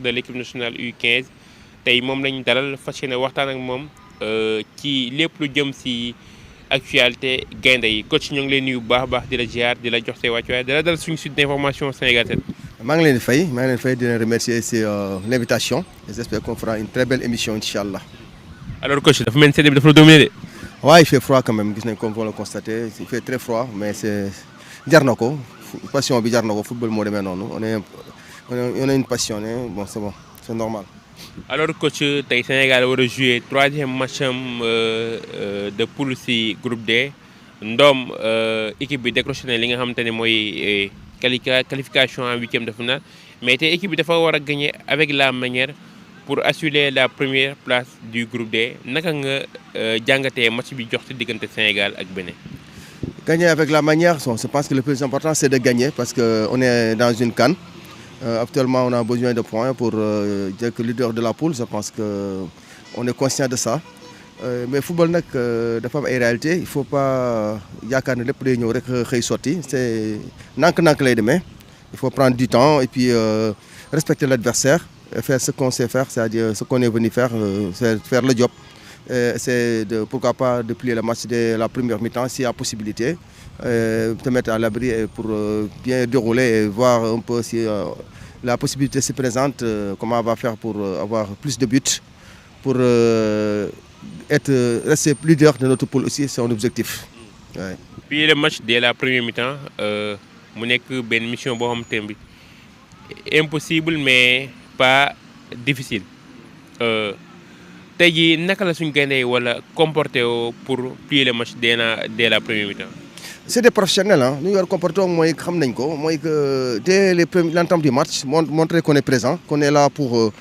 de l'équipe nationale U15 tey moom lañu dalal fas yéene waxtaan ak moom ci lépp lu jëm si actualité gaynde yi coach ñu ngi leen nuyu bu baax a baax di la ziar di la jox say wàccuwaay di la dal suñu site d'information Sénégal 7. maa ngi leen di fay di leen remercier si l'invitation et j'espère qu'on fera une très belle émission incha allah. alors coach dafa mel ni sedd bi dafa la dominé de. waaw il fait froid quand même gis nañ comme vous le constatez il fait très froid mais c'est jar na ko passion bi jar na ko football moo demee noonu on est une passionné bon c'est normal. alors coach tey Sénégal war a jouer troisième match am de poule si groupe D ndoom équipe bi décroché na li nga xamante ne mooy qualification en huitième de finale mais tey équipe bi dafa war a gagner avec la manière pour assurer la première place du groupe D naka nga jàngatee match bi jox ci diggante Sénégal ak Bénin. Gagner avec la manière, je pense que le plus important c'est de gagner parce qu'on est dans une CAN. Actuellement on a besoin de points pour dire que leader de la poule, je pense qu'on est conscient de ça. Mais football nag dafa am ay réalité il faut pas yaakaar ne lépp day ñëw rek xëy sotti c'est nànk-nànk lay demee il faut prendre du temps et puis respecter l'adversaire et faire ce qu'on sait faire, c'est-à-dire ce qu'on est venu faire, c'est faire le job. C'est de pourquoi pas de plier le match dès la première mi-temps s'il y a possibilité, te mettre à l'abri pour bien dérouler et voir un peu si la possibilité se présente, comment on va faire pour avoir plus de buts, pour rester leader de notre poule aussi, c'est un objectif. Ouais. Puis le match dès la première mi-temps mu nekk benn mission boo xam te bi impossible mais pas difficile. Tey jii naka la suñu gaynde wala comporté pour plier le match dès la première mi-temps. C'est des professionnels ah ñu war comporté mooy xam nañ ko mooy que dès l'entame du match montrer qu'on est présent, qu'on est là pour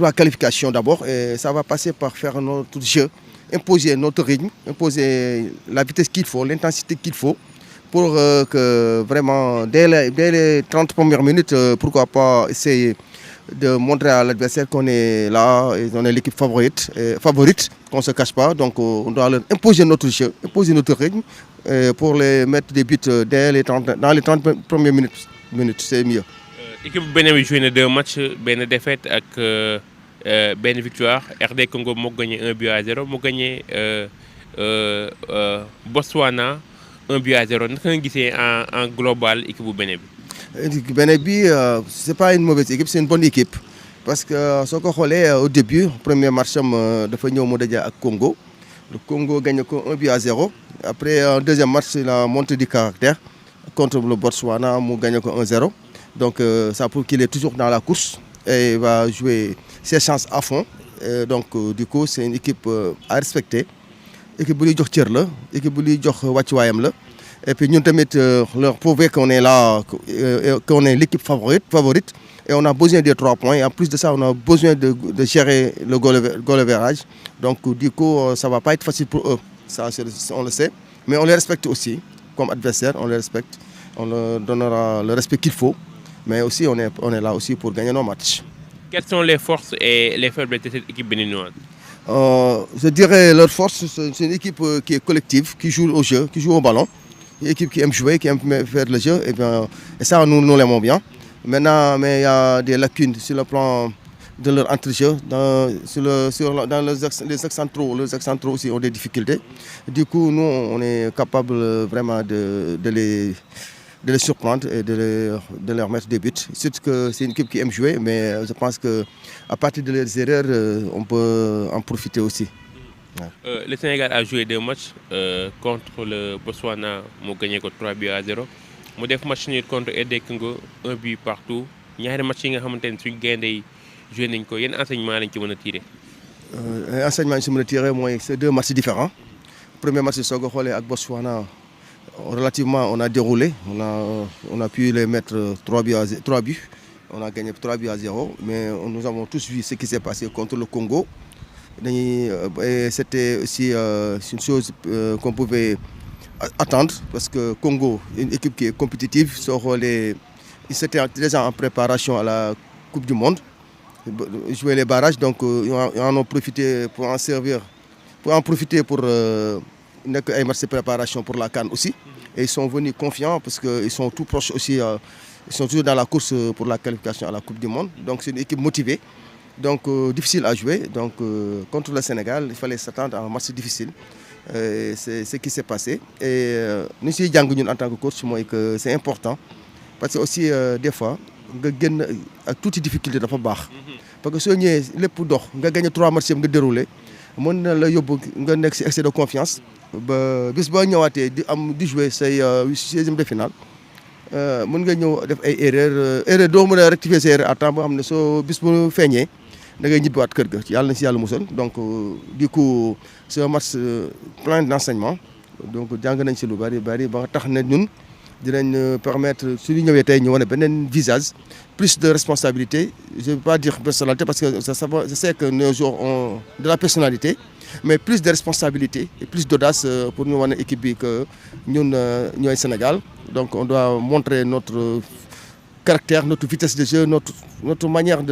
la qualification d'abord et ça va passer par faire notre jeu, imposer notre rythme, imposer la vitesse qu'il faut, l'intensité qu'il faut pour que vraiment dès les 30 premières minutes pourquoi pas essayer de montrer à l'adversaire qu'on est là et on est l'équipe favorite, qu'on ne se cache pas. Donc on doit leur imposer notre jeu, imposer notre rythme pour les mettre des buts dans les 30 premières minutes, c'est mieux. Équipe Bénin bi joué na 2 matchs benn défaite ak benn victoire. RD Congo moo gagné 1-0 moo gagné Botswana 1-0 naka nga gisee en global équipe bu Bénin bi. Bénin bi c'est pas une mauvaise équipe, c'est une bonne équipe parce que soo ko xoolee au début premier match am dafa ñëw mu daje ak Congo. Le Congo gagne ko 1-0. Après un deuxième match il a montré du caractère contre le Botswana mu gagne ko 1-0. Donc ça prouve qu'il est toujours dans la course et il va jouer ses chances à fond. Et donc du coup c'est une équipe à respecter. Équipe bu ñuy jox cër la, équipe bu ñuy jox wàccuwaayam la. Et puis ñun tamit leur prouver qu'on est là, qu'on est l'équipe favorite et on a besoin des 3 points et en plus de ça on a besoin de gérer le goal average. Donc du coup ça va pas être facile pour eux, ça on le sait, mais on les respecte aussi comme adversaire, on les respecte, on leur donnera le respect qu'il faut, mais aussi on est là aussi pour gagner nos matchs. Quelles sont les forces et les faiblesses de cette équipe béninoise? Je dirais leur force c'est une équipe qui est collective, qui joue au jeu, qui joue au ballon. Une équipe qui aime jouer, qui aime faire le jeu, et ça nous l'aimons bien. Maintenant, mais il y a des lacunes sur le plan de leur entrejeu, dans les axes centraux. Les axes centraux aussi ont des difficultés. Du coup, nous, on est capable vraiment de les surprendre et de leur mettre des buts. Surtout que c'est une équipe qui aime jouer, mais je pense qu'à partir de leurs erreurs, on peut en profiter aussi. Le Sénégal a joué 2 matchs contre le Botswana mu gagné ko 3-0 mu def match nul contre RD Congo 1 but partout ñaari match yi nga xamante ne suñu gaynde yi joué nañ ko yenn enseignement lañ ci mën a tirer. Enseignement yi ci mën a tirer mooy c'est 2 matchs différents. Premier match soo ko xoolee ak Botswana relativement on a déroulé on a pu les mettre 3 buts. On a gagné 3-0 mais nous avons tous vu ce qui s'est passé contre le Congo. Et c'était aussi une chose qu'on pouvait attendre parce que Congo est une équipe qui est compétitive. Ils étaient déjà en préparation à la Coupe du Monde, jouer les barrages, donc ils en ont profité pour en profiter pour un match de préparation pour la CAN aussi. Et ils sont venus confiants parce qu'ils sont tout proches aussi Ils sont toujours dans la course pour la qualification à la Coupe du Monde. Donc c'est une équipe motivée, donc difficile à jouer. Donc contre le Sénégal, il fallait s'attendre à un match difficile. C'est ce qui s'est passé. Et nous sommes en tant que coach, moi, que c'est important. Parce que aussi, des fois, nga génn ak tuuti difficulté dafa baax. Parce que soo ñëwee lépp dox nga gagné 3 matchs nga déroulé mën na la yóbbu nga nekk ci excès de confiance ba bis boo ñëwaatee di jouer say 16e de finale mën nga ñëw def ay erreur doo mën a rectifier say erreur à temps boo xam ne soo bis bu feeñee da ngay ñibbiwaat kër ga yàlla na ci yàlla musal. Donc du coup c'est un match plein d'enseignements. Donc jàng nañ ci lu bari ba tax na ñun dinañ permettre su ñu ñëwee tey ñu wane beneen visage, plus de responsabilité. Je ne veux pas dire personnalité parce que je sais que nos joueurs ont de la personnalité, mais plus de responsabilité et plus d'audace pour ñu wane équipe bi que ñun ñooy Sénégal. Donc on doit montrer notre caractère, notre vitesse de jeu, notre manière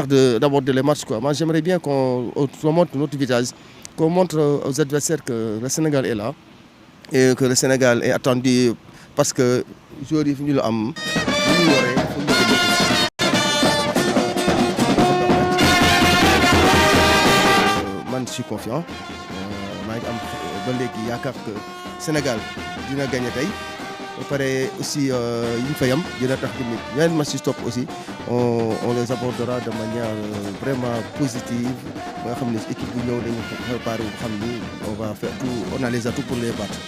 d'aborder les matchs, quoi. Moi j'aimerais bien qu'on montre notre visage, qu'on montre aux adversaires que le Sénégal est là. Et que le Sénégal est attendu parce que joueurs yi ñu la am ñu waree man je suis confiant maa ngi am ba léegi yaakaar que Sénégal dina gagner tey ba pare aussi yi ñu fa yam dina tax tamit yeneen match yi stop aussi on les abordera de manière vraiment positive ba nga xam ne équipe bu ñëw dañu préparé wu xam ni on va faire tout, on a les atouts pour les battre.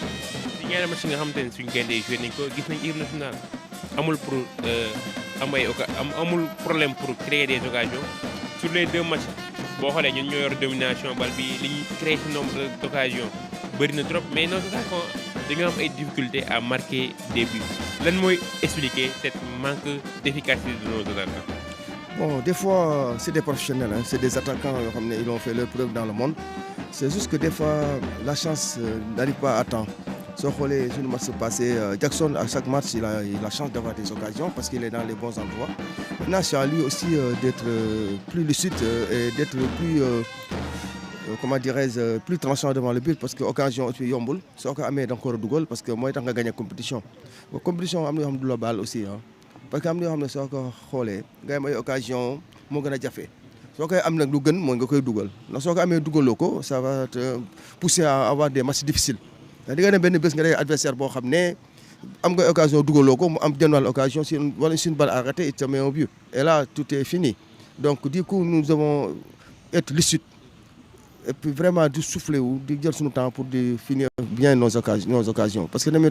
ñaari match nga xamante ne suñu gaynde joué nañ ko gis nañ équipe nationale amul pour amul problème pour créer des occasions sur les 2 matchs boo xoolee ñun ñoo yor domination bal bi li ñu créé ci nombre d'occasions bëri na trop mais nos attaquants dañoo am ay difficultés à marquer des buts lan mooy expliquer cette manque d'efficacité de nos attaquants. Bon, des fois c'est des professionnels, hein, c'est des attaquants yoo xam ne ils ont fait leur preuve dans le monde. C'est juste que des fois la chance n'arrive pas à temps. Soo xoolee suñu match passé Jackson à chaque match il a la chance d'avoir des occasions parce qu'il est dans les bons endroits. Maintenant c'est à lui aussi d'être plus lucide et d'être plus comment dirais-je plus tranchant devant le but parce que occasion aussi yombul soo ko amee da nga ko war a dugal parce que mooy tax nga gagner compétition. Compétition am na yoo xam ne du la baal aussi ah parce que am na yoo xam ne soo ko xoolee nga am ay occasion moo gën a jafe. soo koy am nag lu gën mooy nga koy dugal ndax soo ko amee dugaloo ko ça va te pousser à avoir des matchs difficiles. di nga ne benn bés nga day adversaire boo xam ne am nga occasion dugaloo ko mu am genn wàll occasion si wala si une balle arrêtée il te met un but et là tout est fini. Donc du coup nous devons être lucides et puis vraiment di souffler wu di jël suñu temps pour di finir bien nos occasions parce que tamit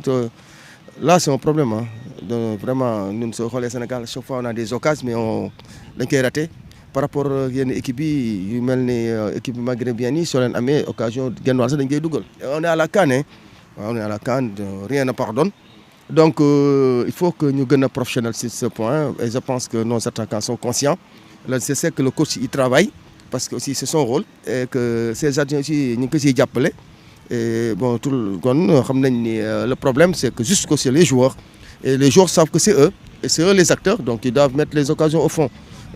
là c'est un problème ah donc vraiment ñun soo xoolee Sénégal chaque fois on a des occasions mais dañ koy raté. Par rapport ak yenn équipe yi yu mel ni équipe maghrébine yi soo leen amee occasion genn wàll sax dañ koy dugal. On est à la CAN hein. On est à la CAN, rien ne pardonne. Donc il faut que ñu gën a professionnel sur ce point et je pense que nos attaquants sont conscients. Là c'est que le coach il travaille parce que aussi c'est son rôle et que ses adjoints aussi ñu ngi ko siy jàppale. Et bon tout kon xam nañ ni le problème c'est que juste que c'est les joueurs et les joueurs savent que c'est eux et c'est eux les acteurs donc ils doivent mettre les occasions au fond.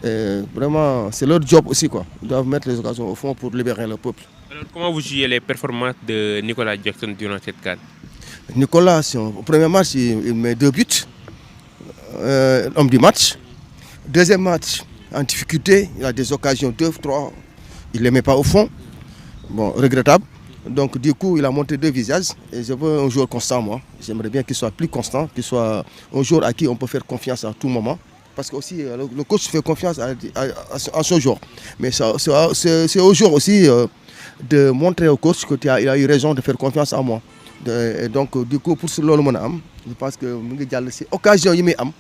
Et vraiment c'est leur job aussi quoi. Ils doivent mettre les occasions au fond pour libérer le peuple. Alors comment vous jugez les performances de Nicolas Jackson durant cette CAN? Nicolas, au premier match, il met 2 buts, homme du match. Deuxième match, en difficulté, il a des occasions 2, 3, il ne les met pas au fond. Bon, regrettable. Donc du coup, il a montré 2 visages et je veux un joueur constant moi. J'aimerais bien qu'il soit plus constant, qu'il soit un joueur à qui on peut faire confiance à tout moment. Parce que aussi le coach fait confiance à son joueur. Mais c'est au joueur aussi de montrer au coach qu'il a eu raison de faire confiance à moi. Et donc du coup pour loolu mën a am je pense que mu ngi jàll si occasion yi muy am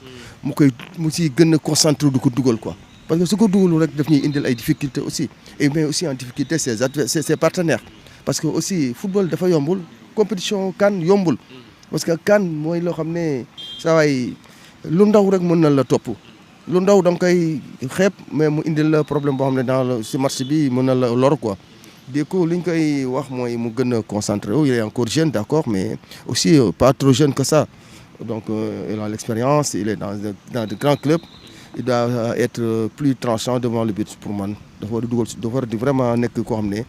mu si gën a concentré du ko dugal quoi. Parce que su ko dugalul rek daf ñuy indil ay difficultés aussi et mais aussi en difficulté ses partenaires. Parce que aussi football dafa yombul compétition CAN yombul parce que CAN mooy loo xam ne saa waay lu ndaw rek mën na la topp lu ndaw da nga koy xeeb mais mu indil la problème boo xam ne dans ce match bi mën na la lor quoi. Du coup li ñu koy wax mooy mu gën a concentré wu il est encore jeune d'accord mais aussi pas trop jeune que ça donc il a l'expérience il est dans de grands clubs il doit être plus tranchant devant le but pour man dafa war a dugal dafa war a vraiment nekk koo xam ne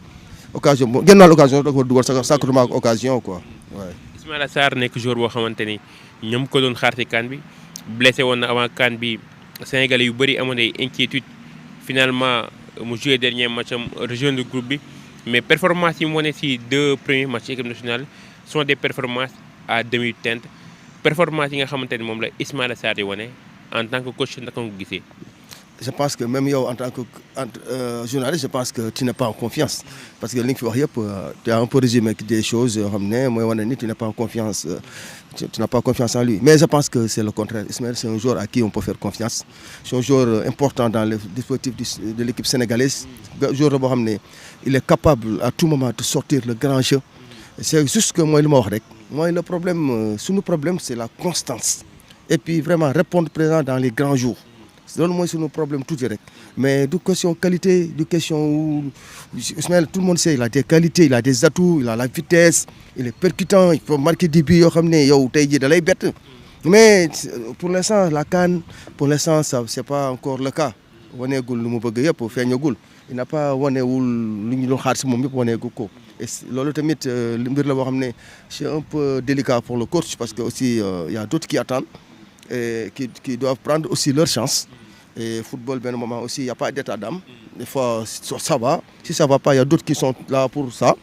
occasion boo génn naa l'occasion dafa war a dugal sacrement ak occasion quoi waaye. Ismaïla Sarr nekk joueur boo xamante ni ñoom ko doon xaar ci CAN bi blessé woon na avant CAN bi Sénégalais yu bëri amoon ay inquiétude finalement mu joué dernier match am rejoindre groupe bi mais performance yi mu wane si 2 premiers matchs équipe nationale sont des performances à demi-teinte performance yi nga xamante ne moom la Ismaïla Sarr di wane en tant que coach naka nga ko gisee. Je pense que même yow en tant que journaliste je pense que tu n'es pas en confiance parce que li nga fi wax yëpp tu as un peu résumé des choses yoo xam ne mooy wane ni tu n'es pas en confiance tu n'as pas confiance en lui mais je pense que c'est le contraire. Ismaïla c'est un joueur à qui on peut faire confiance c'est un joueur important dans le dispositif de l'équipe sénégalaise joueur boo xam ne il est capable à tout moment de sortir le grand jeu c'est juste que mooy li ma wax rek mooy le problème suñu problème c'est la constance et puis vraiment répondre présent dans les grands jours. loolu mooy suñu problème tuuti rek mais du question qualité du question Ismaïla tout le monde sait il a des qualités il a des atouts il a la vitesse il est percutant il peut marquer des buts yoo xam ne yow tey jii da lay bett mais pour l'instant la CAN pour l'instant ça c'est pas encore le cas waneegul lu mu bëgg yëpp feeñagul il n'a pas wanewul lu ñu doon xaar si moom yëpp waneegul ko et loolu tamit mbir la boo xam ne c'est un peu délicat pour le coach parce que aussi il y a d'autres qui attendent et qui doivent prendre aussi leur chance. Et football, ben, moment aussi, il n'y a pas d'état d'âme. Des fois, ça va. Si ça ne va pas, il y a d'autres qui sont là pour ça.